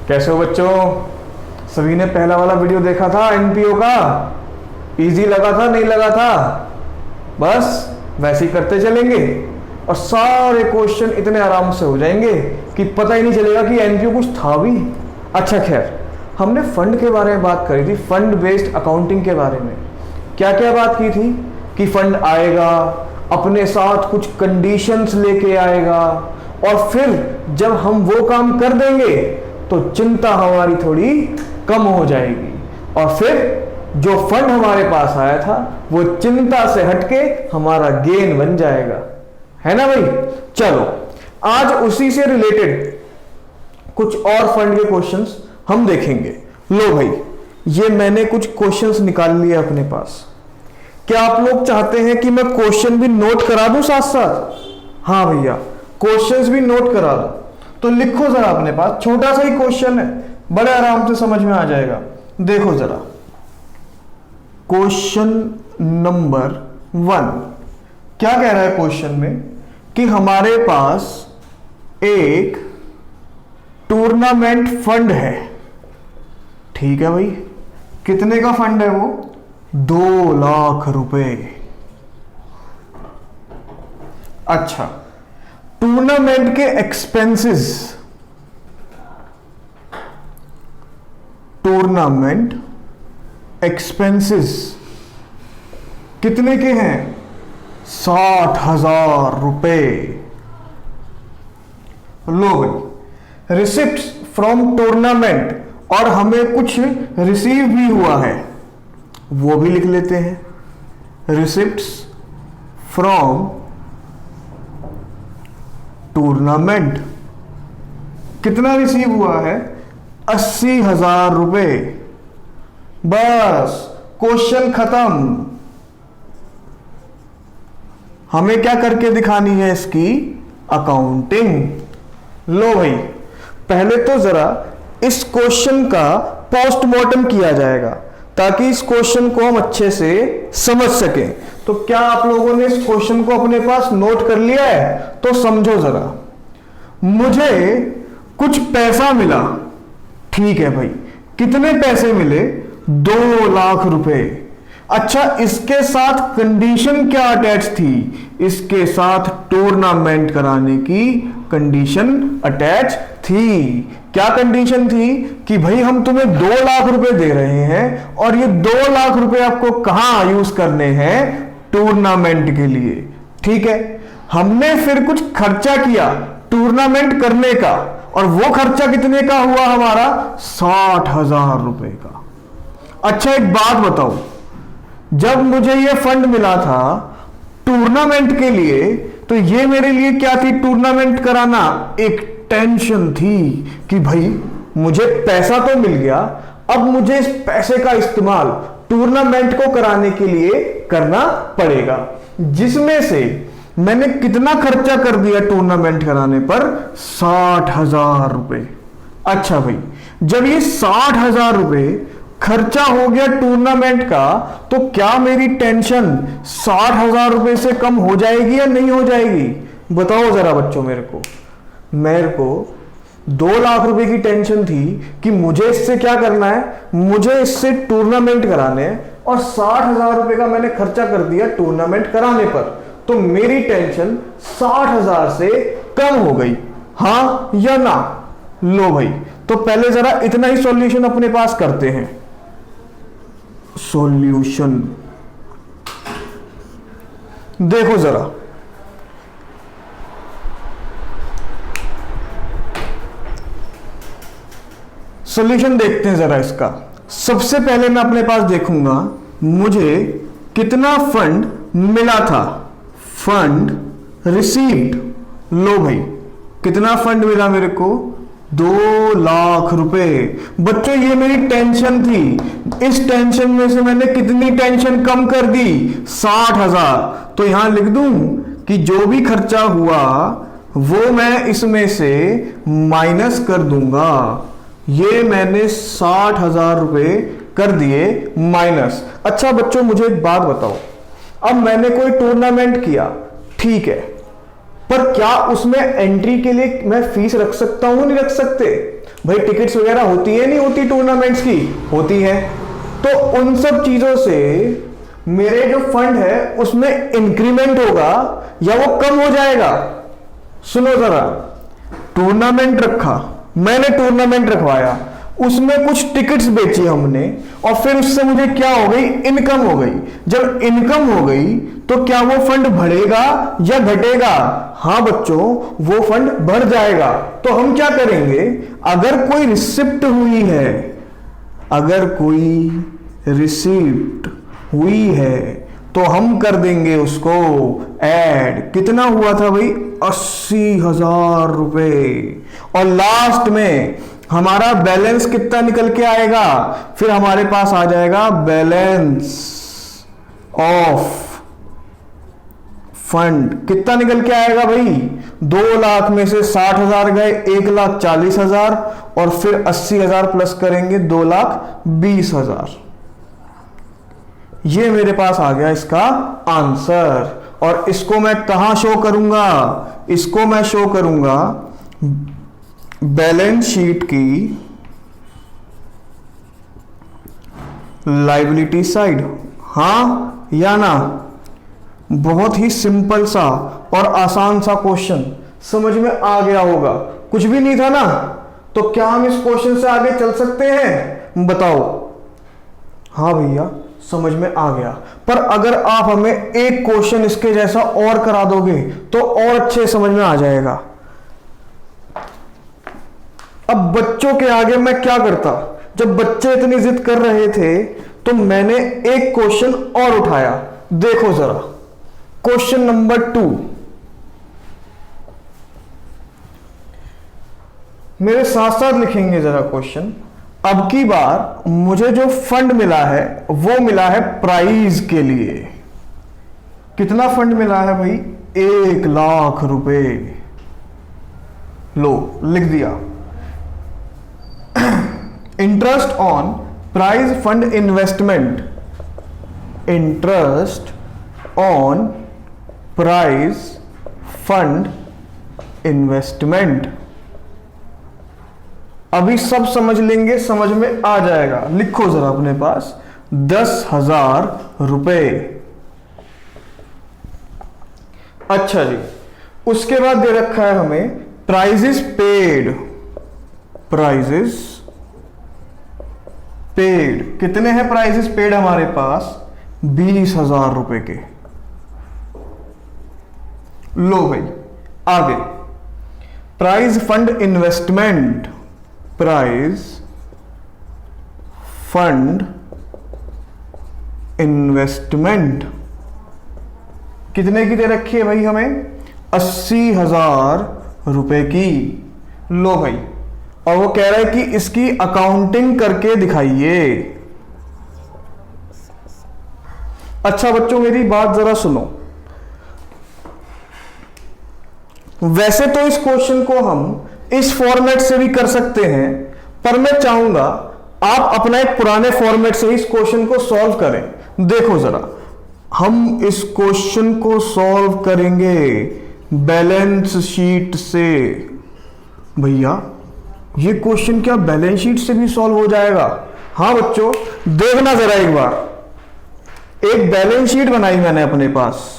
कैसे हो बच्चों? सभी ने पहला वाला वीडियो देखा था एनपीओ का? इजी लगा था, नहीं लगा था? बस वैसे ही करते चलेंगे और सारे क्वेश्चन इतने आराम से हो जाएंगे कि पता ही नहीं चलेगा कि एनपीओ कुछ था भी। अच्छा खैर, हमने फंड के बारे में बात करी थी, फंड बेस्ड अकाउंटिंग के बारे में। क्या क्या बात की थी कि फंड आएगा, अपने साथ कुछ कंडीशंस लेके आएगा, और फिर जब हम वो काम कर देंगे तो चिंता हमारी थोड़ी कम हो जाएगी, और फिर जो फंड हमारे पास आया था वो चिंता से हटके हमारा गेन बन जाएगा, है ना भाई? चलो आज उसी से रिलेटेड कुछ और फंड के क्वेश्चंस हम देखेंगे। लो भाई, ये मैंने कुछ क्वेश्चंस निकाल लिए अपने पास। क्या आप लोग चाहते हैं कि मैं क्वेश्चन भी नोट करा दूं साथ साथ? हाँ भैया, क्वेश्चंस भी नोट करा दो। तो लिखो जरा अपने पास, छोटा सा ही क्वेश्चन है, बड़े आराम से समझ में आ जाएगा। देखो जरा, क्वेश्चन नंबर 1 क्या कह रहा है क्वेश्चन में कि हमारे पास एक टूर्नामेंट फंड है। ठीक है भाई, कितने का फंड है वो? 2 लाख रुपए। अच्छा, टूर्नामेंट के एक्सपेंसेस, टूर्नामेंट एक्सपेंसेस कितने के हैं? 60,000 रुपए। लो भाई, रिसिप्ट्स फ्रॉम टूर्नामेंट, और हमें कुछ रिसीव भी हुआ है, वो भी लिख लेते हैं। रिसिप्ट्स फ्रॉम टूर्नामेंट कितना रिसीव हुआ है? 80,000 रुपए। बस क्वेश्चन खत्म। हमें क्या करके दिखानी है इसकी? अकाउंटिंग। लो भाई, पहले तो जरा इस क्वेश्चन का पोस्टमार्टम किया जाएगा ताकि इस क्वेश्चन को हम अच्छे से समझ सकें। तो क्या आप लोगों ने इस क्वेश्चन को अपने पास नोट कर लिया है? तो समझो जरा, मुझे कुछ पैसा मिला। ठीक है भाई, कितने पैसे मिले? 2 लाख रुपए। अच्छा, इसके साथ कंडीशन क्या अटैच थी? इसके साथ टूर्नामेंट कराने की कंडीशन अटैच थी। क्या कंडीशन थी? कि भाई हम तुम्हें 2 लाख रुपए दे रहे हैं और ये 2 लाख रुपए आपको कहां यूज करने हैं? टूर्नामेंट के लिए। ठीक है, हमने फिर कुछ खर्चा किया टूर्नामेंट करने का, और वो खर्चा कितने का हुआ हमारा? 60,000 रुपए का। अच्छा एक बात बताओ, जब मुझे ये फंड मिला था टूर्नामेंट के लिए, तो ये मेरे लिए क्या थी? टूर्नामेंट कराना एक टेंशन थी कि भाई मुझे पैसा तो मिल गया, अब मुझे इस पैसे का इस्तेमाल टूर्नामेंट को कराने के लिए करना पड़ेगा, जिसमें से मैंने कितना खर्चा कर दिया टूर्नामेंट कराने पर? 60,000 रुपए। अच्छा भाई, जब ये 60,000 रुपए खर्चा हो गया टूर्नामेंट का, तो क्या मेरी टेंशन 60,000 रुपए से कम हो जाएगी या नहीं हो जाएगी? बताओ जरा बच्चों मेरे को 2 लाख रुपए की टेंशन थी कि मुझे इससे क्या करना है? मुझे इससे टूर्नामेंट कराने हैं, और 60,000 रुपए का मैंने खर्चा कर दिया टूर्नामेंट कराने पर, तो मेरी टेंशन 60,000 से कम हो गई, हाँ या ना? लो भाई, तो पहले जरा इतना ही सॉल्यूशन अपने पास करते हैं। सॉल्यूशन देखो जरा, सॉल्यूशन देखते हैं जरा इसका। सबसे पहले मैं अपने पास देखूंगा मुझे कितना फंड मिला था। Fund received. लो भाई, कितना फंड मिला मेरे को? 2 लाख रुपए। बच्चों ये मेरी टेंशन थी, इस टेंशन में से मैंने कितनी टेंशन कम कर दी? 60,000। तो यहां लिख दूं कि जो भी खर्चा हुआ वो मैं इसमें से माइनस कर दूंगा। ये मैंने 60,000 रुपए कर दिए माइनस। अच्छा बच्चों, मुझे एक बात बताओ, अब मैंने कोई टूर्नामेंट किया, ठीक है, पर क्या उसमें एंट्री के लिए मैं फीस रख सकता हूं, नहीं रख सकते? भाई टिकट्स वगैरह होती है, नहीं होती? टूर्नामेंट्स की होती है। तो उन सब चीजों से मेरे जो फंड है उसमें इंक्रीमेंट होगा या वो कम हो जाएगा? सुनो जरा, टूर्नामेंट रखा, मैंने टूर्नामेंट रखवाया, उसमें कुछ टिकट्स बेची हमने, और फिर उससे मुझे क्या हो गई? इनकम हो गई। जब इनकम हो गई तो क्या वो फंड बढ़ेगा या घटेगा? हाँ बच्चों, वो फंड बढ़ जाएगा। तो हम क्या करेंगे, अगर कोई रिसिप्ट हुई है, अगर कोई रिसिप्ट हुई है तो हम कर देंगे उसको ऐड। कितना हुआ था भाई? 80,000 रुपए। और लास्ट में हमारा बैलेंस कितना निकल के आएगा? फिर हमारे पास आ जाएगा बैलेंस ऑफ फंड। कितना निकल के आएगा भाई? 2 लाख में से 60,000 गए, 1,40,000, और फिर 80,000 प्लस करेंगे 2,20,000। ये मेरे पास आ गया इसका आंसर। और इसको मैं कहां शो करूंगा? इसको मैं शो करूंगा बैलेंस शीट की लायबिलिटी साइड। हाँ या ना? बहुत ही सिंपल सा और आसान सा क्वेश्चन, समझ में आ गया होगा। कुछ भी नहीं था ना? तो क्या हम इस क्वेश्चन से आगे चल सकते हैं? बताओ। हाँ भैया, समझ में आ गया। पर अगर आप हमें एक क्वेश्चन इसके जैसा और करा दोगे तो और अच्छे समझ में आ जाएगा। अब बच्चों के आगे मैं क्या करता? जब बच्चे इतनी जिद कर रहे थे तो मैंने एक क्वेश्चन और उठाया। देखो जरा, क्वेश्चन नंबर 2। मेरे साथ साथ लिखेंगे जरा क्वेश्चन। अब की बार मुझे जो फंड मिला है वो मिला है प्राइज के लिए। कितना फंड मिला है भाई? 1,00,000 रुपए। लो, लिख दिया। Interest on prize fund investment, interest on prize fund investment. अभी सब समझ लेंगे, समझ में आ जाएगा। लिखो जरा अपने पास 10,000 रुपए। अच्छा जी, उसके बाद दे रखा है हमें प्राइजेस पेड। प्राइजेस पेड कितने हैं? प्राइजेस पेड हमारे पास 20,000 रुपए के। लो भाई, आगे prize fund investment. Prize fund investment कितने की दे रखी है भाई हमें? 80,000 रुपए की। लो भाई, और वो कह रहा है कि इसकी अकाउंटिंग करके दिखाइए। अच्छा बच्चों, मेरी बात जरा सुनो। वैसे तो इस क्वेश्चन को हम इस फॉर्मेट से भी कर सकते हैं, पर मैं चाहूंगा आप अपना एक पुराने फॉर्मेट से इस क्वेश्चन को सॉल्व करें। देखो जरा, हम इस क्वेश्चन को सॉल्व करेंगे बैलेंस शीट से। भैया, ये क्वेश्चन क्या बैलेंस शीट से भी सॉल्व हो जाएगा? हाँ बच्चों, देखना जरा एक बार। एक बैलेंस शीट बनाई मैंने अपने पास।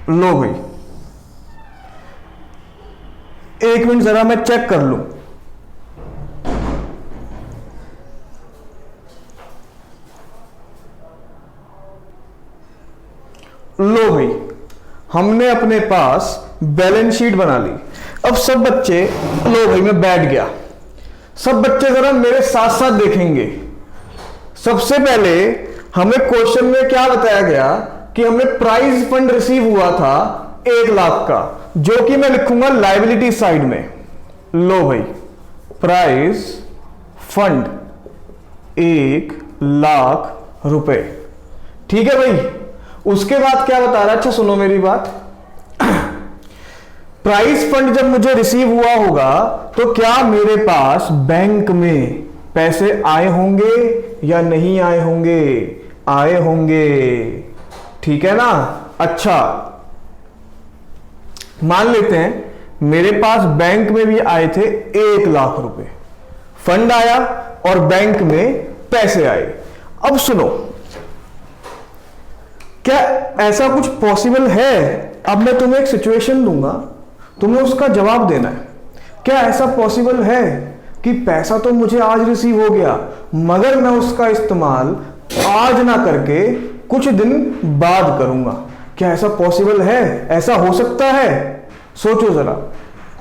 लो भाई, एक मिनट जरा मैं चेक कर लूं। लो भाई, हमने अपने पास बैलेंस शीट बना ली। अब सब बच्चे, लो भाई मैं बैठ गया, सब बच्चे जरा मेरे साथ साथ देखेंगे। सबसे पहले हमें क्वेश्चन में क्या बताया गया कि हमें प्राइज फंड रिसीव हुआ था 1,00,000 का, जो कि मैं लिखूंगा लायबिलिटी साइड में। लो भाई, प्राइज फंड 1,00,000 रुपए। ठीक है भाई। उसके बाद क्या बता रहा है? अच्छा सुनो मेरी बात। प्राइज फंड जब मुझे रिसीव हुआ होगा तो क्या मेरे पास बैंक में पैसे आए होंगे या नहीं आए होंगे? आए होंगे, ठीक है ना। अच्छा, मान लेते हैं मेरे पास बैंक में भी आए थे 1,00,000 रुपए, फंड आया और बैंक में पैसे आए। अब सुनो, क्या ऐसा कुछ पॉसिबल है? अब मैं तुम्हें एक सिचुएशन दूंगा, तुम्हें उसका जवाब देना है। क्या ऐसा पॉसिबल है कि पैसा तो मुझे आज रिसीव हो गया मगर मैं उसका इस्तेमाल आज ना करके कुछ दिन बाद करूंगा? क्या ऐसा पॉसिबल है? ऐसा हो सकता है? सोचो जरा।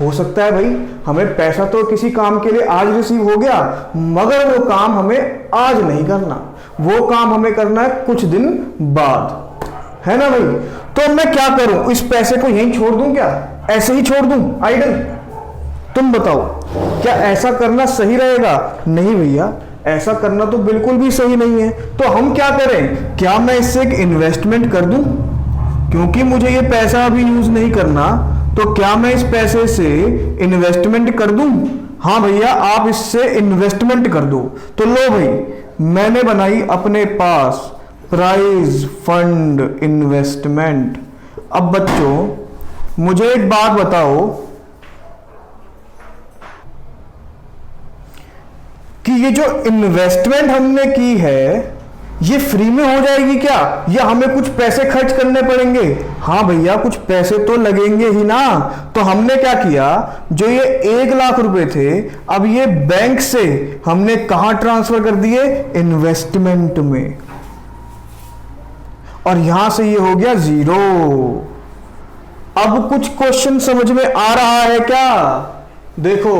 हो सकता है भाई, हमें पैसा तो किसी काम के लिए आज रिसीव हो गया मगर वो काम हमें आज नहीं करना, वो काम हमें करना है कुछ दिन बाद, है ना भाई। तो मैं क्या करूं? इस पैसे को यहीं छोड़ दूं क्या? ऐसे ही छोड़ दूं आइडल? तुम बताओ, क्या ऐसा करना सही रहेगा? नहीं भैया, ऐसा करना तो बिल्कुल भी सही नहीं है। तो हम क्या करें? क्या मैं इससे एक इन्वेस्टमेंट कर दूं? क्योंकि मुझे ये पैसा अभी यूज नहीं करना, तो क्या मैं इस पैसे से इन्वेस्टमेंट कर दूं? हाँ भैया, आप इससे इन्वेस्टमेंट कर दो। तो लो भाई, मैंने बनाई अपने पास प्राइज फंड इन्वेस्टमेंट। अब बच्चों मुझे एक बात बताओ कि ये जो इन्वेस्टमेंट हमने की है ये फ्री में हो जाएगी क्या, या हमें कुछ पैसे खर्च करने पड़ेंगे? हाँ भैया, कुछ पैसे तो लगेंगे ही ना। तो हमने क्या किया, जो ये 1,00,000 रुपए थे, अब ये बैंक से हमने कहां ट्रांसफर कर दिए? इन्वेस्टमेंट में। और यहां से ये हो गया 0। अब कुछ क्वेश्चन समझ में आ रहा है क्या? देखो,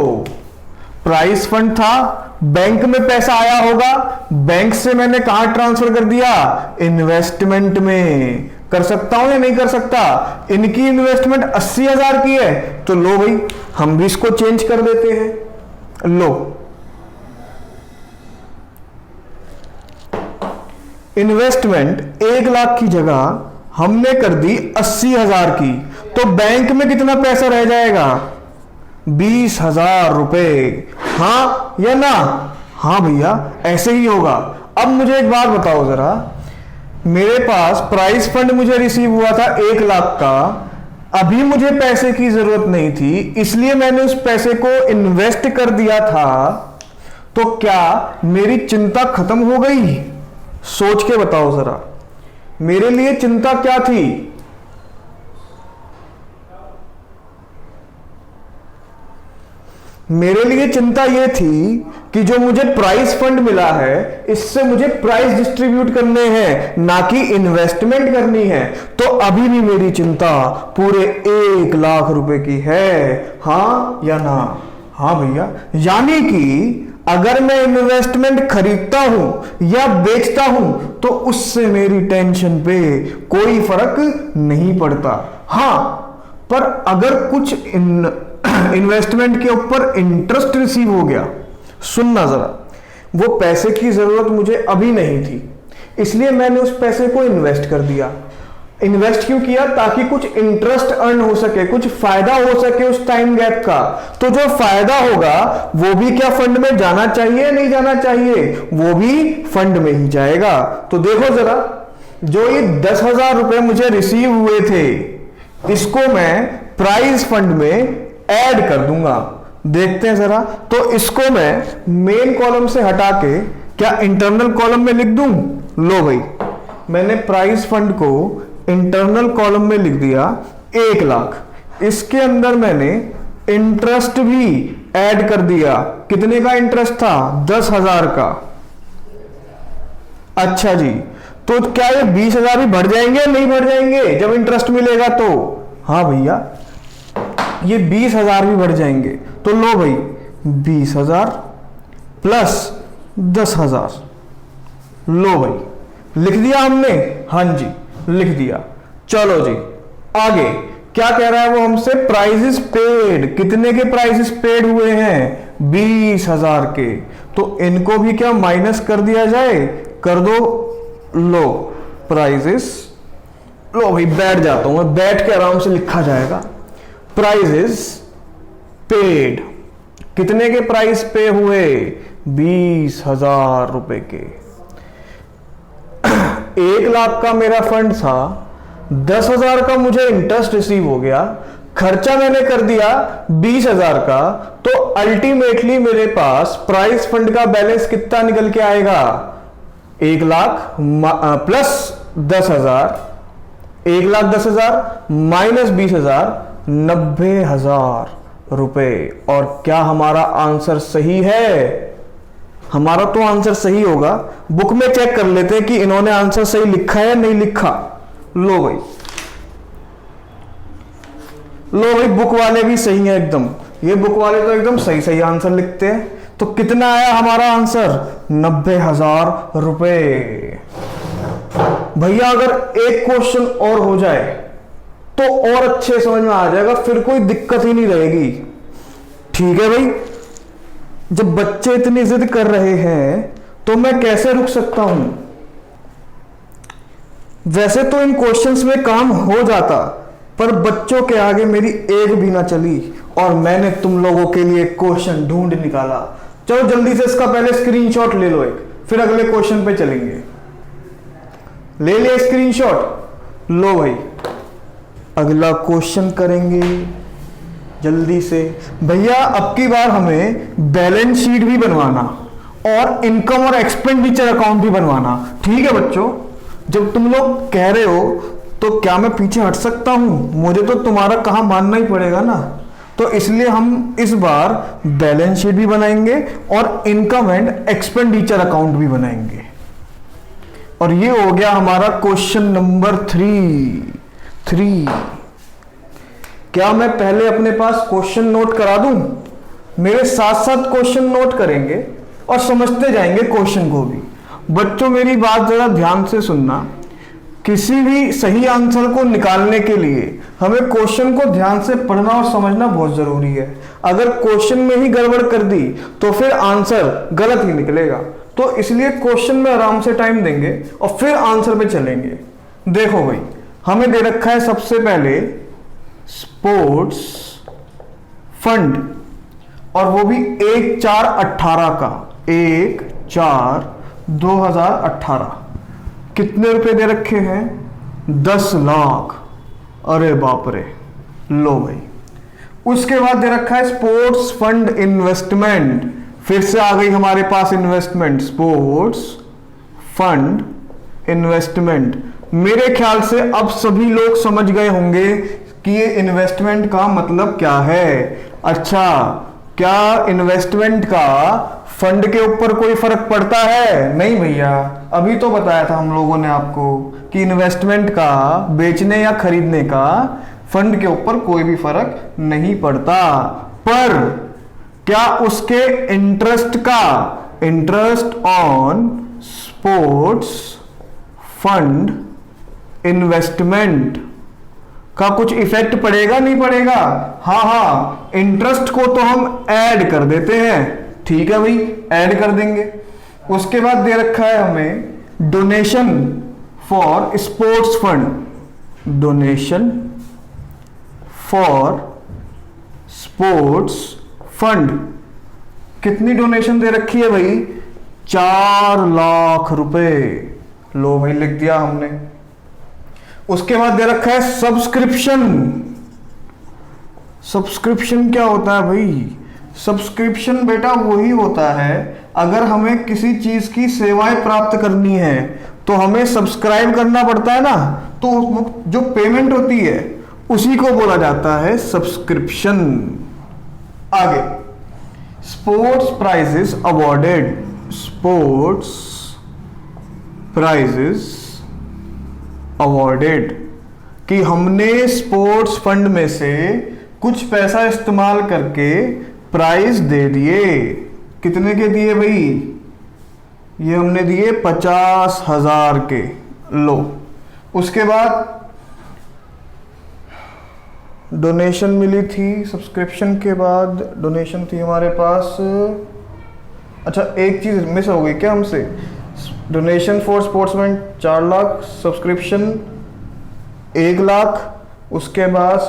प्राइस फंड था, बैंक में पैसा आया होगा, बैंक से मैंने कहां ट्रांसफर कर दिया? इन्वेस्टमेंट में। कर सकता हूं या नहीं कर सकता? इनकी इन्वेस्टमेंट 80,000 की है, तो लो भाई, हम भी इसको चेंज कर देते हैं। लो, इन्वेस्टमेंट 1,00,000 की जगह हमने कर दी 80,000 की, तो बैंक में कितना पैसा रह जाएगा? 20,000 रुपए। हाँ या ना? हाँ भैया, ऐसे ही होगा। अब मुझे एक बात बताओ जरा, मेरे पास प्राइस फंड मुझे रिसीव हुआ था 1,00,000 का, अभी मुझे पैसे की जरूरत नहीं थी, इसलिए मैंने उस पैसे को इन्वेस्ट कर दिया था। तो क्या मेरी चिंता खत्म हो गई? सोच के बताओ जरा, मेरे लिए चिंता क्या थी? मेरे लिए चिंता यह थी कि जो मुझे प्राइस फंड मिला है इससे मुझे प्राइस डिस्ट्रीब्यूट करने हैं, ना कि इन्वेस्टमेंट करनी है। तो अभी भी मेरी चिंता पूरे 1,00,000 रुपए की है। हाँ या ना? हाँ भैया, यानी कि अगर मैं इन्वेस्टमेंट खरीदता हूं या बेचता हूं तो उससे मेरी टेंशन पे कोई फर्क नहीं पड़ता। हाँ, पर अगर कुछ इन्वेस्टमेंट के ऊपर इंटरेस्ट रिसीव हो गया, सुनना जरा, वो पैसे की जरूरत मुझे अभी नहीं थी, इसलिए मैंने उस पैसे को इन्वेस्ट कर दिया। इन्वेस्ट क्यों किया? ताकि कुछ इंटरेस्ट अर्न हो सके, कुछ फायदा हो सके उस टाइम गैप का। तो जो फायदा होगा वो भी क्या फंड में जाना चाहिए, नहीं जाना चाहिए? वो भी फंड में ही जाएगा। तो देखो जरा, जो ये 10,000 रुपए मुझे रिसीव हुए थे, इसको मैं प्राइज फंड में ऐड कर दूंगा। देखते हैं जरा। तो इसको मैं मेन कॉलम से हटा के क्या इंटरनल कॉलम में लिख दूं? लो भाई, मैंने प्राइस फंड को इंटरनल कॉलम में लिख दिया 1,00,000। इसके अंदर मैंने इंटरेस्ट भी ऐड कर दिया। कितने का इंटरेस्ट था? 10,000 का। अच्छा जी, तो क्या ये 20,000 भी बढ़ जाएंगे या नहीं बढ़ जाएंगे जब इंटरेस्ट मिलेगा? तो हाँ भैया, ये 20,000 भी बढ़ जाएंगे। तो लो भाई, 20,000 प्लस 10,000। लो भाई, लिख दिया हमने? हाँ जी, लिख दिया। चलो जी, आगे क्या कह रहा है वो हमसे? Prizes paid. कितने के प्राइजेस पेड हुए हैं? 20,000 के। तो इनको भी क्या माइनस कर दिया जाए? कर दो। लो, प्राइजेस, लो भाई, बैठ जाता हूं मैं, बैठ के आराम से लिखा जाएगा। प्राइजेस पेड, कितने के प्राइस पे हुए? 20,000 रुपए के। 1 लाख का मेरा फंड था, 10,000 का मुझे इंटरेस्ट रिसीव हो गया, खर्चा मैंने कर दिया 20,000 का, तो अल्टीमेटली मेरे पास प्राइस फंड का बैलेंस कितना निकल के आएगा? 1 लाख प्लस 10,000, 1,10,000 माइनस 20,000, 90,000 रुपए। और क्या हमारा आंसर सही है? हमारा तो आंसर सही होगा। बुक में चेक कर लेते हैं कि इन्होंने आंसर सही लिखा है या नहीं लिखा। लो भाई, लो भाई, बुक वाले भी सही है एकदम। ये बुक वाले तो एकदम सही सही आंसर लिखते हैं। तो कितना आया हमारा आंसर? 90,000 रुपए। भैया अगर एक क्वेश्चन और हो जाए तो और अच्छे समझ में आ जाएगा, फिर कोई दिक्कत ही नहीं रहेगी। ठीक है भाई, जब बच्चे इतनी जिद कर रहे हैं तो मैं कैसे रुक सकता हूं? वैसे तो इन क्वेश्चंस में काम हो जाता, पर बच्चों के आगे मेरी एक भी ना चली और मैंने तुम लोगों के लिए क्वेश्चन ढूंढ निकाला। चलो जल्दी से इसका पहले स्क्रीनशॉट ले लो एक, फिर अगले क्वेश्चन पे चलेंगे। ले लिया स्क्रीनशॉट? लो भाई, अगला क्वेश्चन करेंगे जल्दी से। भैया अब की बार हमें बैलेंस शीट भी बनवाना और इनकम और एक्सपेंडिचर अकाउंट भी बनवाना। ठीक है बच्चों, जब तुम लोग कह रहे हो तो क्या मैं पीछे हट सकता हूं? मुझे तो तुम्हारा कहा मानना ही पड़ेगा ना। तो इसलिए हम इस बार बैलेंस शीट भी बनाएंगे और इनकम एंड एक्सपेंडिचर अकाउंट भी बनाएंगे। और ये हो गया हमारा क्वेश्चन नंबर 3। क्या मैं पहले अपने पास क्वेश्चन नोट करा दूं? मेरे साथ साथ क्वेश्चन नोट करेंगे और समझते जाएंगे क्वेश्चन को भी। बच्चों मेरी बात जरा ध्यान से सुनना। किसी भी सही आंसर को निकालने के लिए हमें क्वेश्चन को ध्यान से पढ़ना और समझना बहुत जरूरी है। अगर क्वेश्चन में ही गड़बड़ कर दी तो फिर आंसर गलत ही निकलेगा। तो इसलिए क्वेश्चन में आराम से टाइम देंगे और फिर आंसर पे चलेंगे। देखो भाई, हमें दे रखा है सबसे पहले स्पोर्ट्स फंड, और वो भी 1/4/18 का, 1/4/2018। कितने रुपए दे रखे हैं? 10 लाख। अरे बाप रे। लो भाई, उसके बाद दे रखा है स्पोर्ट्स फंड इन्वेस्टमेंट। फिर से आ गई हमारे पास इन्वेस्टमेंट, स्पोर्ट्स फंड इन्वेस्टमेंट। मेरे ख्याल से अब सभी लोग समझ गए होंगे कि ये इन्वेस्टमेंट का मतलब क्या है। अच्छा, क्या इन्वेस्टमेंट का फंड के ऊपर कोई फर्क पड़ता है? नहीं भैया, अभी तो बताया था हम लोगों ने आपको कि इन्वेस्टमेंट का, बेचने या खरीदने का, फंड के ऊपर कोई भी फर्क नहीं पड़ता। पर क्या उसके इंटरेस्ट का, interest on sports fund investment का कुछ इफेक्ट पड़ेगा? नहीं पड़ेगा? हाँ, इंटरेस्ट को तो हम ऐड कर देते हैं। ठीक है भाई, ऐड कर देंगे। उसके बाद दे रखा है हमें donation for sports fund, donation for sports fund. कितनी डोनेशन दे रखी है भाई? 4 लाख रुपए। लो भाई, लिख दिया हमने। उसके बाद दे रखा है सब्सक्रिप्शन। सब्सक्रिप्शन क्या होता है भाई? सब्सक्रिप्शन बेटा वही होता है, अगर हमें किसी चीज की सेवाएं प्राप्त करनी है तो हमें सब्सक्राइब करना पड़ता है ना, तो जो पेमेंट होती है उसी को बोला जाता है सब्सक्रिप्शन। आगे, sports prizes awarded, sports prizes awarded, कि हमने स्पोर्ट्स फंड में से कुछ पैसा इस्तेमाल करके प्राइज दे दिए। कितने के दिए भाई? ये हमने दिए 50,000 के। लो, उसके बाद डोनेशन मिली थी, सब्सक्रिप्शन के बाद डोनेशन थी हमारे पास। अच्छा, एक चीज मिस हो गई क्या हमसे? Donation for sportsman 4 lakh, subscription 1 lakh, उसके बाद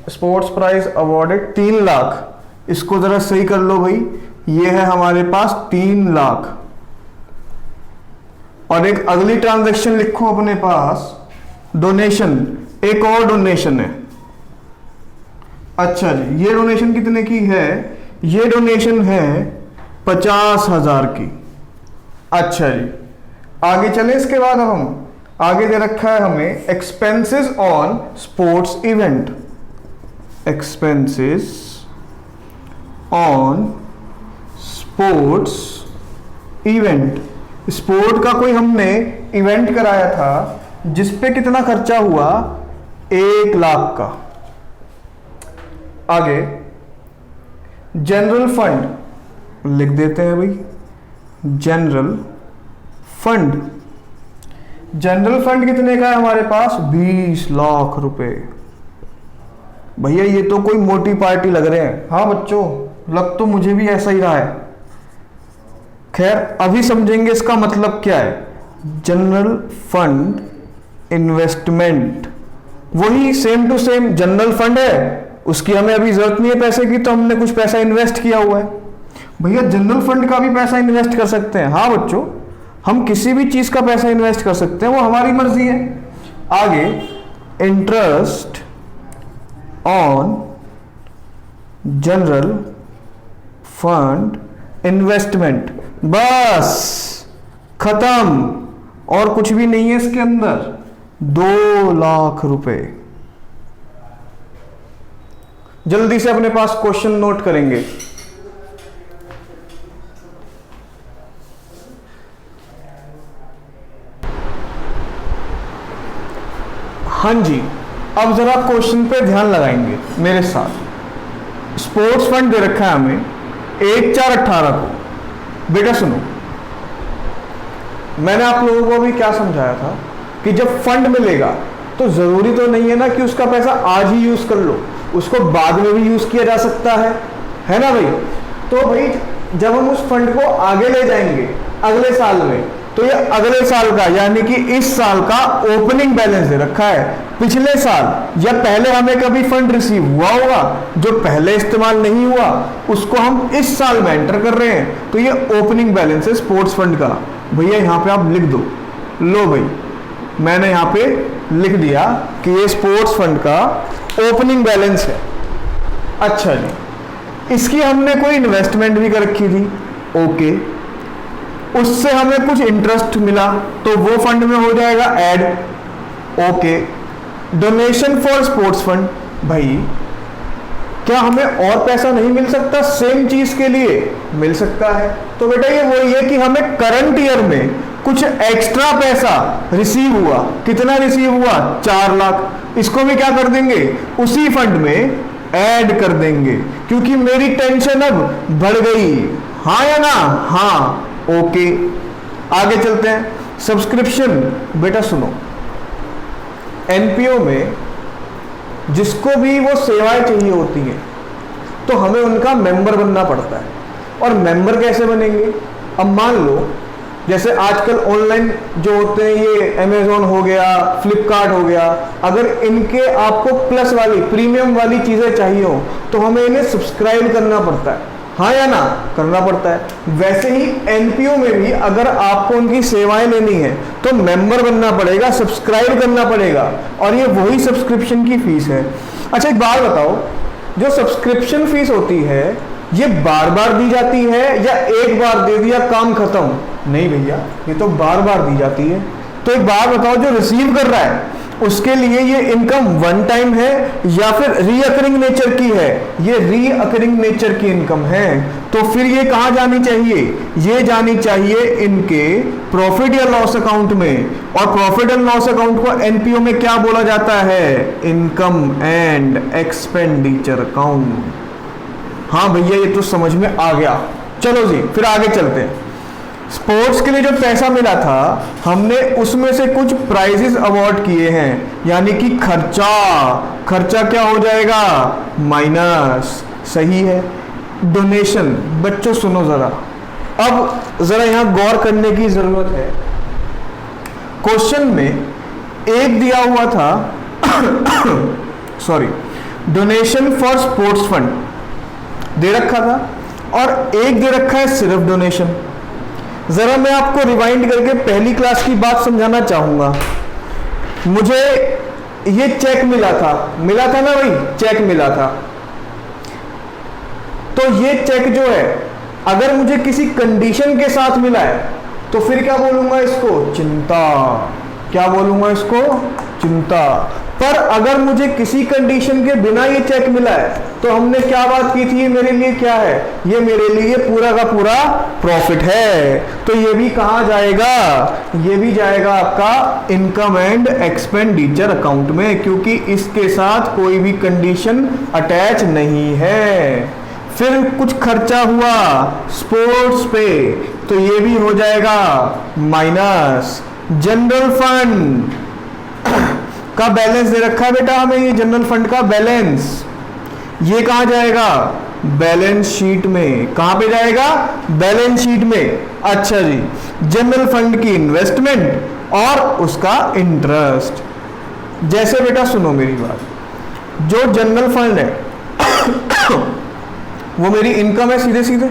स्पोर्ट्स प्राइज अवॉर्डेड 3 लाख। इसको जरा सही कर लो भाई, ये है हमारे पास 3 लाख। और एक अगली ट्रांजैक्शन लिखो अपने पास डोनेशन, एक और डोनेशन है। अच्छा जी, ये डोनेशन कितने की है? ये डोनेशन है 50,000 की। अच्छा जी, आगे चले। इसके बाद अब हम आगे दे रखा है हमें expenses on sports event, expenses on sports event. Sport का कोई हमने इवेंट कराया था जिसपे कितना खर्चा हुआ? 1 लाख का। आगे जनरल फंड लिख देते हैं भाई, जनरल फंड। जनरल फंड कितने का है हमारे पास? 20 लाख रुपए। भैया ये तो कोई मोटी पार्टी लग रहे हैं। हाँ बच्चों, लग तो मुझे भी ऐसा ही रहा है। खैर अभी समझेंगे इसका मतलब क्या है। जनरल फंड इन्वेस्टमेंट, वही same to same general fund है, उसकी हमें अभी जरूरत नहीं है पैसे की, तो हमने कुछ पैसा इन्वेस्ट किया हुआ है। भैया जनरल फंड का भी पैसा इन्वेस्ट कर सकते हैं? हाँ बच्चों, हम किसी भी चीज का पैसा इन्वेस्ट कर सकते हैं, वो हमारी मर्जी है। आगे interest on general fund investment, बस खत्म, और कुछ भी नहीं है इसके अंदर। 2 लाख रुपए। जल्दी से अपने पास क्वेश्चन नोट करेंगे। हाँ जी, अब जरा क्वेश्चन पे ध्यान लगाएंगे मेरे साथ। स्पोर्ट्स फंड दे रखा है हमें 1/4/18 को। बेटा सुनो, मैंने आप लोगों को अभी क्या समझाया था कि जब फंड मिलेगा तो जरूरी तो नहीं है ना कि उसका पैसा आज ही यूज कर लो, उसको बाद में भी यूज किया जा सकता है ना भाई। तो भाई जब हम उस फंड को आगे ले जाएंगे अगले साल में, तो ये अगले साल का यानी कि इस साल का ओपनिंग बैलेंस दे रखा है। पिछले साल या पहले हमें कभी फंड रिसीव हुआ होगा, जो पहले इस्तेमाल नहीं हुआ उसको हम इस साल में एंटर कर रहे हैं, तो ये ओपनिंग बैलेंस है स्पोर्ट्स फंड का। भैया यहाँ पे आप लिख दो। लो भाई, मैंने यहाँ पे लिख दिया कि ये स्पोर्ट्स फंड का ओपनिंग बैलेंस है। अच्छा जी, इसकी हमने कोई इन्वेस्टमेंट भी कर रखी थी, ओके, उससे हमें कुछ इंटरेस्ट मिला तो वो फंड में हो जाएगा add, okay. Donation for sports fund, भाई क्या हमें और पैसा नहीं मिल सकता सेम चीज के लिए? मिल सकता है। तो बेटा ये वही है कि हमें करंट ईयर में कुछ एक्स्ट्रा पैसा रिसीव हुआ। कितना रिसीव हुआ? 4 लाख। इसको भी क्या कर देंगे? उसी फंड में ऐड कर देंगे, क्योंकि मेरी टेंशन अब बढ़ गई। हाँ या ना? हाँ, ओके। आगे चलते हैं। सब्सक्रिप्शन, बेटा सुनो, एनपीओ में जिसको भी वो सेवाएं चाहिए होती हैं तो हमें उनका मेंबर बनना पड़ता है। और मेंबर कैसे बनेंगे? अब मान लो जैसे आजकल ऑनलाइन जो होते हैं, ये अमेजोन हो गया, फ्लिपकार्ट हो गया, अगर इनके आपको प्लस वाली प्रीमियम वाली चीजें चाहिए हो तो हमें इन्हें सब्सक्राइब करना पड़ता है। हाँ या ना? करना पड़ता है। वैसे ही एनपीओ में भी अगर आपको उनकी सेवाएं लेनी है तो मेंबर बनना पड़ेगा, सब्सक्राइब करना पड़ेगा, और ये वही सब्सक्रिप्शन की फीस है। अच्छा एक बात बताओ, जो सब्सक्रिप्शन फीस होती है ये बार बार दी जाती है या एक बार दे दिया काम खत्म? नहीं भैया, ये तो बार बार दी जाती है। तो एक बात बताओ, जो रिसीव कर रहा है उसके लिए ये इनकम वन टाइम है या फिर रीअकरिंग नेचर की है? ये रीअकरिंग नेचर की इनकम है। तो फिर ये कहाँ जानी चाहिए? ये जानी चाहिए इनके प्रॉफिट या लॉस अकाउंट में। और प्रॉफिट एंड लॉस अकाउंट को एनपीओ में क्या बोला जाता है? Income and expenditure account. हाँ भैया, ये तो समझ में आ गया। चलो जी, फिर आगे चलते हैं। स्पोर्ट्स के लिए जो पैसा मिला था हमने उसमें से कुछ प्राइजेस अवार्ड किए हैं, यानी कि खर्चा क्या हो जाएगा? माइनस। सही है। डोनेशन, बच्चों सुनो जरा, अब जरा यहां गौर करने की जरूरत है। क्वेश्चन में एक दिया हुआ था sorry, donation for sports fund दे रखा था, और एक दे रखा है सिर्फ डोनेशन। जरा मैं आपको रिवाइंड करके पहली क्लास की बात समझाना चाहूंगा। मुझे ये चेक मिला था ना भाई, चेक मिला था। तो ये चेक जो है अगर मुझे किसी कंडीशन के साथ मिला है तो फिर क्या बोलूंगा इसको, चिंता। क्या बोलूंगा इसको, चिंता। पर अगर मुझे किसी कंडीशन के बिना ये चेक मिला है तो हमने क्या बात की थी, ये मेरे लिए क्या है, ये मेरे लिए पूरा का पूरा प्रॉफिट है। तो ये भी कहाँ जाएगा, ये भी जाएगा आपका इनकम एंड एक्सपेंडिचर अकाउंट में, क्योंकि इसके साथ कोई भी कंडीशन अटैच नहीं है। फिर कुछ खर्चा हुआ स्पोर्ट्स पे तो ये भी हो जाएगा माइनस। जनरल फंड का बैलेंस दे रखा है बेटा हमें, ये जनरल फंड का बैलेंस, ये कहां जाएगा, बैलेंस शीट में। कहां पे जाएगा, बैलेंस शीट में। अच्छा जी, जनरल फंड की इन्वेस्टमेंट और उसका इंटरेस्ट। जैसे बेटा सुनो मेरी बात, जो जनरल फंड है वो मेरी इनकम है सीधे सीधे।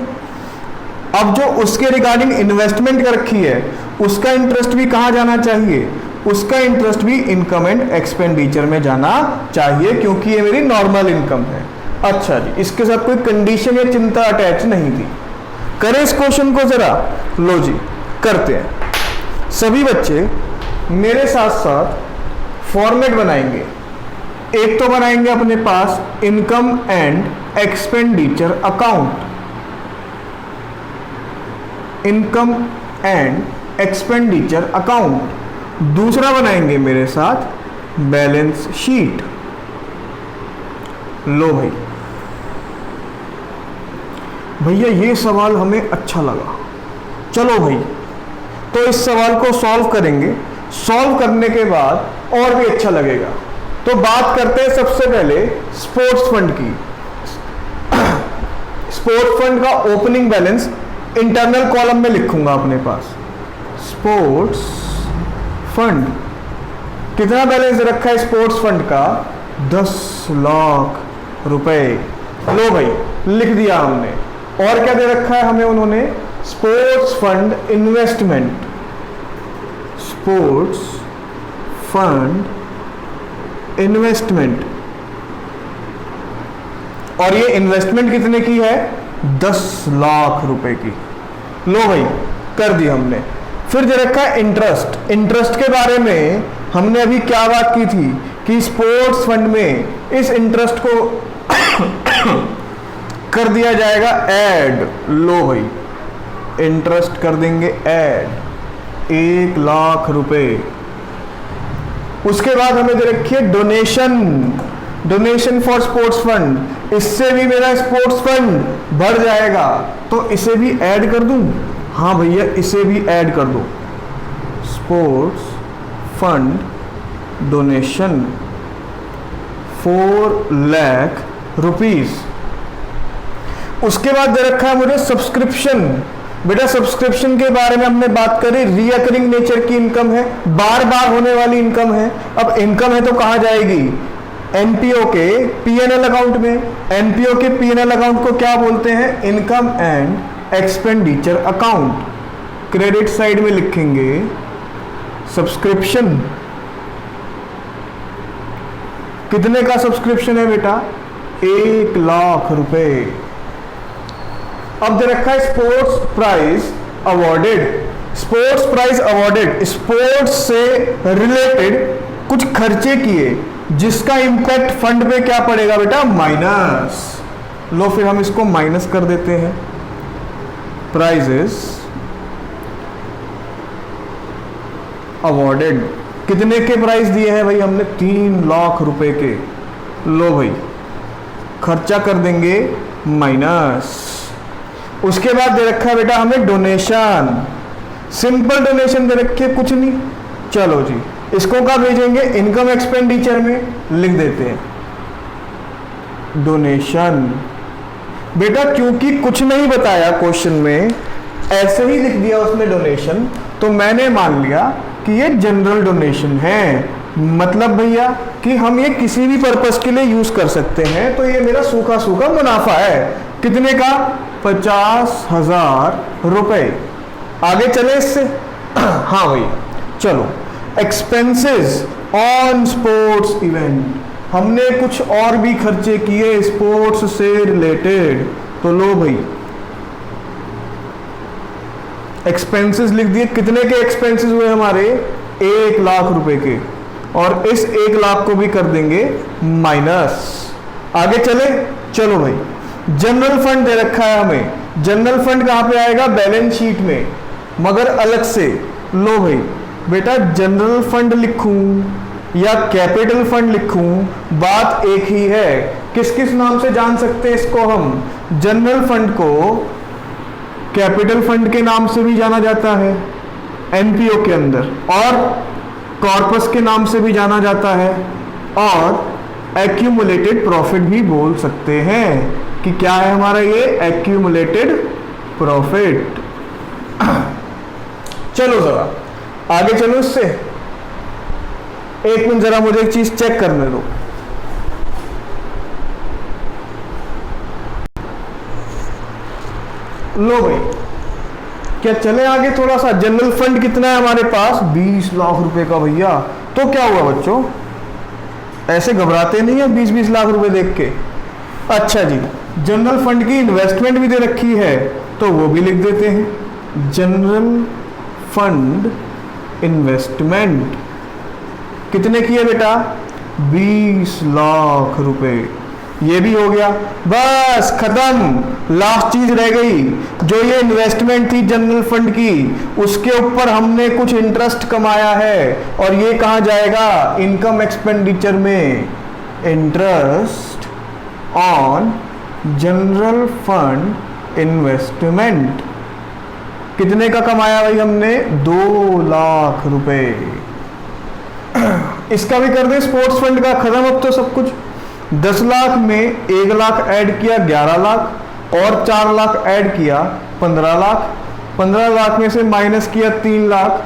अब जो उसके रिगार्डिंग इन्वेस्टमेंट कर रखी है उसका इंटरेस्ट भी कहां जाना चाहिए, उसका इंटरेस्ट भी इनकम एंड एक्सपेंडिचर में जाना चाहिए, क्योंकि ये मेरी नॉर्मल इनकम है। अच्छा जी, इसके साथ कोई कंडीशन या चिंता अटैच नहीं थी। करें इस क्वेश्चन को जरा, लो जी करते हैं। सभी बच्चे मेरे साथ साथ फॉर्मेट बनाएंगे। एक तो बनाएंगे अपने पास income and expenditure account, income and expenditure account. दूसरा बनाएंगे मेरे साथ बैलेंस शीट। लो भाई, भैया ये सवाल हमें अच्छा लगा, चलो भाई तो इस सवाल को सॉल्व करेंगे। सॉल्व करने के बाद और भी अच्छा लगेगा। तो बात करते हैं सबसे पहले स्पोर्ट्स फंड की। स्पोर्ट्स फंड का ओपनिंग बैलेंस इंटरनल कॉलम में लिखूंगा अपने पास। स्पोर्ट्स फंड कितना बैलेंस रखा है स्पोर्ट्स फंड का, 10 लाख रुपए। लो भाई लिख दिया हमने। और क्या दे रखा है हमें उन्होंने, sports fund investment, sports fund investment. और ये इन्वेस्टमेंट कितने की है, 10 लाख रुपए की। लो भाई कर दी हमने। फिर दे रखा है इंटरेस्ट। इंटरेस्ट के बारे में हमने अभी क्या बात की थी कि स्पोर्ट्स फंड में इस इंटरेस्ट को कर दिया जाएगा ऐड। लो भाई इंटरेस्ट कर देंगे ऐड, 1 लाख रुपए। उसके बाद हमें दे रखी है donation, donation for sports fund. इससे भी मेरा स्पोर्ट्स फंड बढ़ जाएगा, तो इसे भी ऐड कर दूं। हाँ भैया इसे भी ऐड कर दो, sports fund donation 4 lakh rupees. उसके बाद दे रखा है मुझे सब्सक्रिप्शन। बेटा सब्सक्रिप्शन के बारे में हमने बात करी, रिकरिंग नेचर की इनकम है, बार बार होने वाली इनकम है। अब इनकम है तो कहां जाएगी, एनपीओ के पीएनएल अकाउंट में। एनपीओ के पीएनएल अकाउंट को क्या बोलते हैं, income and expenditure account. Credit side में लिखेंगे सब्सक्रिप्शन। कितने का सब्सक्रिप्शन है बेटा, 1 लाख रुपए। अब दे रखा है sports prize awarded. Sports prize awarded, sports से रिलेटेड कुछ खर्चे किए जिसका इंपैक्ट फंड पे क्या पड़ेगा बेटा, माइनस। लो फिर हम इसको माइनस कर देते हैं। प्राइजेस अवॉर्डेड, कितने के प्राइज दिए हैं भाई हमने, 3 लाख रुपए के। लो भाई खर्चा कर देंगे माइनस। उसके बाद दे रखा है बेटा हमें डोनेशन। सिंपल डोनेशन दे रखी है, कुछ नहीं। चलो जी इसको कहाँ भेजेंगे, इनकम एक्सपेंडिचर में लिख देते हैं डोनेशन। बेटा क्योंकि कुछ नहीं बताया क्वेश्चन में, ऐसे ही लिख दिया उसने डोनेशन, तो मैंने मान लिया कि ये जनरल डोनेशन है। मतलब भैया कि हम ये किसी भी पर्पस के लिए यूज कर सकते हैं। तो ये मेरा सूखा सूखा मुनाफा है। कितने का, 50,000 रुपए। आगे चले इससे। हाँ भाई चलो, एक्सपेंसेस ऑन स्पोर्ट्स इवेंट, हमने कुछ और भी खर्चे किए स्पोर्ट्स से रिलेटेड, तो लो भाई एक्सपेंसेस लिख दिए। कितने के एक्सपेंसेस हुए हमारे? 1 लाख रुपए के, और इस 1 लाख को भी कर देंगे माइनस। आगे चले, चलो भाई जनरल फंड दे रखा है हमें। जनरल फंड कहां पे आएगा? बैलेंस शीट में, मगर अलग से। लो भाई बेटा, जनरल फंड लिखूं या कैपिटल फंड लिखूं, बात एक ही है। किस किस नाम से जान सकते हैं इसको हम? जनरल फंड को कैपिटल फंड के नाम से भी जाना जाता है एनपीओ के अंदर, और कॉर्पस के नाम से भी जाना जाता है, और एक्यूमुलेटेड प्रॉफिट भी बोल सकते हैं कि क्या है हमारा ये एक्यूमुलेटेड प्रॉफिट। चलो जरा आगे चलो इससे। एक मिनट जरा मुझे एक चीज चेक करने दो। लो भाई, क्या चले आगे थोड़ा सा। जनरल फंड कितना है हमारे पास? 20 लाख रुपए का भैया। तो क्या हुआ बच्चों, ऐसे घबराते नहीं है 20-20 लाख रुपए देख के। अच्छा जी, जनरल फंड की इन्वेस्टमेंट भी दे रखी है, तो वो भी लिख देते हैं। जनरल फंड इन्वेस्टमेंट कितने की है बेटा? 20 लाख रुपए। ये भी हो गया, बस खत्म। लास्ट चीज रह गई, जो ये इन्वेस्टमेंट थी जनरल फंड की, उसके ऊपर हमने कुछ इंटरेस्ट कमाया है, और ये कहाँ जाएगा? इनकम एक्सपेंडिचर में। Interest on general fund investment कितने का कमाया भाई हमने? 2 लाख रुपए। इसका भी कर दे स्पोर्ट्स फंड का, खत्म अब तो सब कुछ। 10 लाख में 1 लाख ऐड किया 11 लाख, और 4 लाख ऐड किया 15 लाख, 15 लाख में से माइनस किया 3 लाख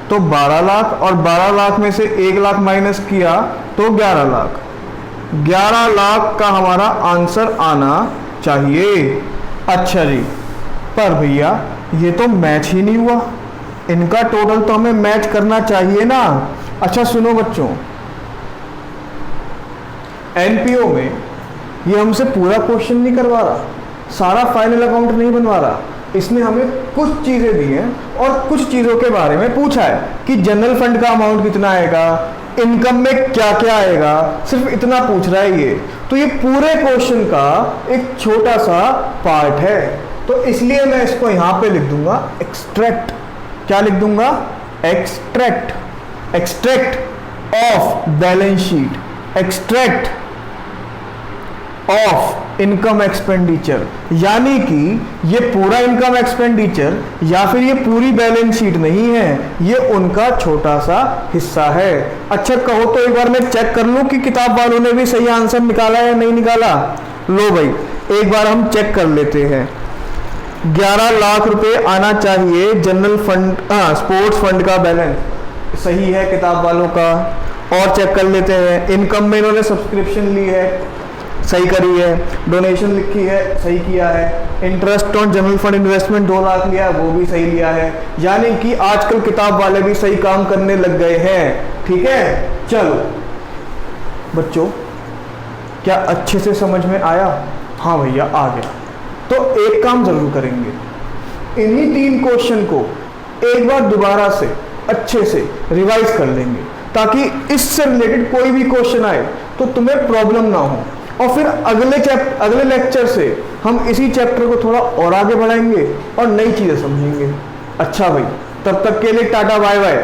तो 12 लाख, और 12 लाख में से 1 लाख माइनस किया तो 11 लाख। 11 लाख का हमारा आंसर आना चाहिए। अच्छा जी, पर भैया ये तो मैच ही नहीं हुआ, इनका टोटल तो हमें मैच करना चाहिए ना। अच्छा सुनो बच्चों, एनपीओ में ये हमसे पूरा क्वेश्चन नहीं करवा रहा, सारा फाइनल अकाउंट नहीं बनवा रहा। इसने हमें कुछ चीजें दी हैं और कुछ चीजों के बारे में पूछा है कि जनरल फंड का अमाउंट कितना आएगा, इनकम में क्या क्या आएगा, सिर्फ इतना पूछ रहा है ये। तो ये पूरे क्वेश्चन का एक छोटा सा पार्ट है, तो इसलिए मैं इसको यहां पे लिख दूंगा एक्सट्रैक्ट। क्या लिख दूंगा? Extract. Extract of balance sheet, extract of income expenditure, यानी कि ये पूरा इनकम एक्सपेंडिचर या फिर ये पूरी बैलेंस शीट नहीं है, ये उनका छोटा सा हिस्सा है। अच्छा कहो तो एक बार मैं चेक कर लूं कि किताब वालों ने भी सही आंसर निकाला या नहीं निकाला। लो भाई एक बार हम चेक कर लेते हैं। 11 लाख रुपए आना चाहिए जनरल फंड, स्पोर्ट्स फंड का बैलेंस सही है किताब वालों का। और चेक कर लेते हैं, इनकम में इन्होंने सब्सक्रिप्शन ली है, सही करी है, डोनेशन लिखी है, सही किया है, interest on general fund investment 2 lakh लिया, वो भी सही लिया है। यानी कि आजकल किताब वाले भी सही काम करने लग गए हैं। ठीक है, चलो बच्चों क्या अच्छे से समझ में आया? हाँ भैया आ गया। तो एक काम जरूर करेंगे, इन्हीं 3 क्वेश्चन को एक बार दोबारा से अच्छे से रिवाइज कर लेंगे, ताकि इससे रिलेटेड कोई भी क्वेश्चन आए तो तुम्हें प्रॉब्लम ना हो। और फिर अगले लेक्चर से हम इसी चैप्टर को थोड़ा और आगे बढ़ाएंगे और नई चीजें समझेंगे। अच्छा भाई, तब तक के लिए टाटा बाय बाय।